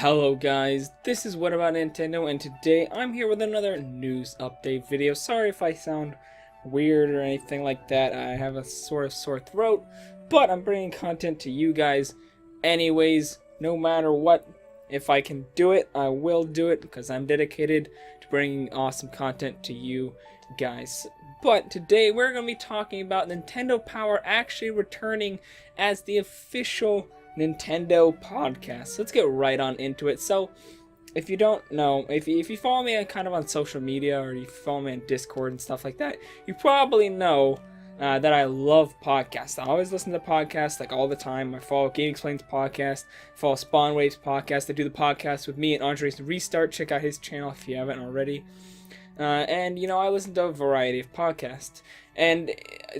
Hello guys, this is What About Nintendo, and today I'm here with another news update video. Sorry if I sound weird or anything like that. I have a sort of sore throat, but I'm bringing content to you guys anyways, no matter what. If I can do it, I will do it because I'm dedicated to bringing awesome content to you guys. But today we're going to be talking about Nintendo Power actually returning as the official Nintendo podcast. Let's get right on into it. So, if you don't know, if you follow me on social media, or you follow me on Discord and stuff like that, you probably know that I love podcasts. I always listen to podcasts all the time. I follow Game Explains podcast, I follow Spawn Waves podcast. They do the podcast with me and Andres Restart. Check out his channel if you haven't already. And I listen to a variety of podcasts. And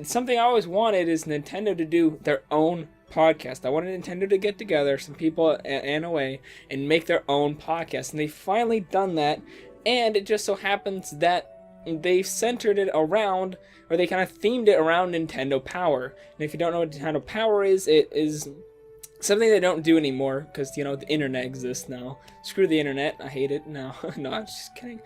something I always wanted is Nintendo to do their own podcast. I wanted Nintendo to get together, some people and away, and make their own podcast. And they've finally done that. And it just so happens that they centered it around, or they kind of themed it around Nintendo Power. And if you don't know what Nintendo Power is, it is something they don't do anymore because, the internet exists now. Screw the internet. I hate it. No, I'm just kidding.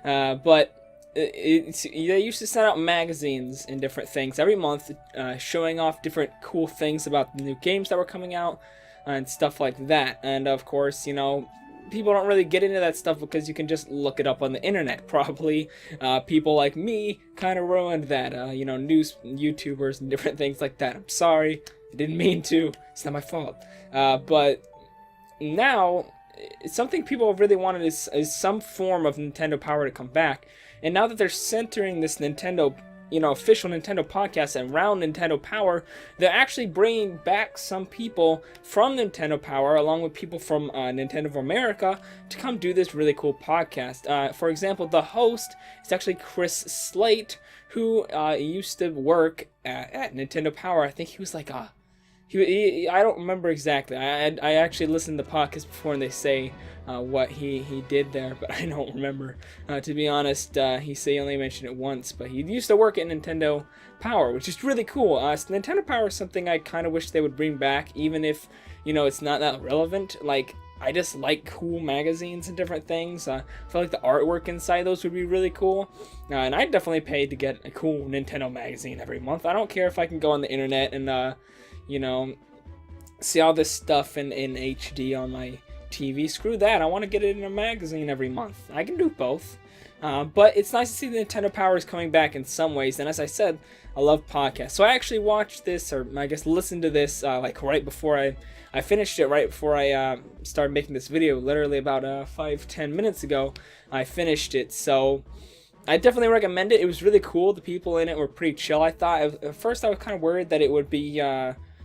But they used to send out magazines and different things every month, showing off different cool things about the new games that were coming out and stuff like that. And of course, people don't really get into that stuff because you can just look it up on the internet. Probably people like me kind of ruined that. News YouTubers and different things like that. I'm sorry, I didn't mean to. It's not my fault. But now, something people really wanted is some form of Nintendo Power to come back. And now that they're centering this Nintendo, official Nintendo podcast around Nintendo Power, they're actually bringing back some people from Nintendo Power, along with people from Nintendo of America, to come do this really cool podcast. For example, the host is actually Chris Slate, who used to work at Nintendo Power. I think he was like I don't remember exactly. I actually listened to the podcast before, and they say what he did there, but I don't remember. To be honest, he only mentioned it once, but he used to work at Nintendo Power, which is really cool. So Nintendo Power is something I kind of wish they would bring back, even if, it's not that relevant. I just like cool magazines and different things. I feel like the artwork inside those would be really cool. And I'd definitely pay to get a cool Nintendo magazine every month. I don't care if I can go on the internet and, see all this stuff in HD on my TV. Screw that. I want to get it in a magazine every month. I can do both. But it's nice to see the Nintendo Power is coming back in some ways. And as I said, I love podcasts. So I actually watched this, or I guess listened to this, right before I finished it, right before I started making this video. Literally about 5-10 minutes ago, I finished it. So I definitely recommend it. It was really cool. The people in it were pretty chill. I thought, at first I was kind of worried that it would be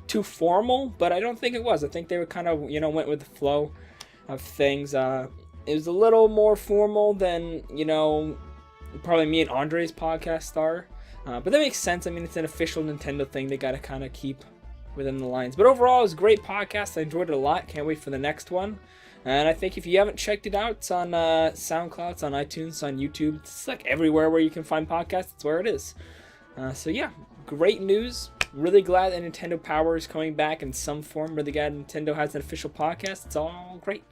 too formal, but I don't think it was. I think they were kind of, went with the flow of things. It was a little more formal than, probably me and Andre's podcast are. But that makes sense. I mean, it's an official Nintendo thing. They got to kind of keep within the lines. But overall, it was a great podcast. I enjoyed it a lot. Can't wait for the next one. And I think if you haven't checked it out, it's on SoundCloud, it's on iTunes, it's on YouTube. It's everywhere where you can find podcasts. It's where it is. So yeah, great news. Really glad that Nintendo Power is coming back in some form. Really glad Nintendo has an official podcast. It's all great.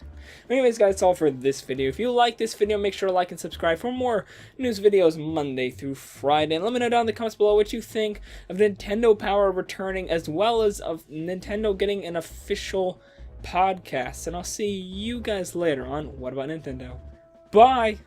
Anyways, guys, that's all for this video. If you like this video, make sure to like and subscribe for more news videos Monday through Friday. And let me know down in the comments below what you think of Nintendo Power returning, as well as of Nintendo getting an official podcast. And I'll see you guys later on What About Nintendo. Bye!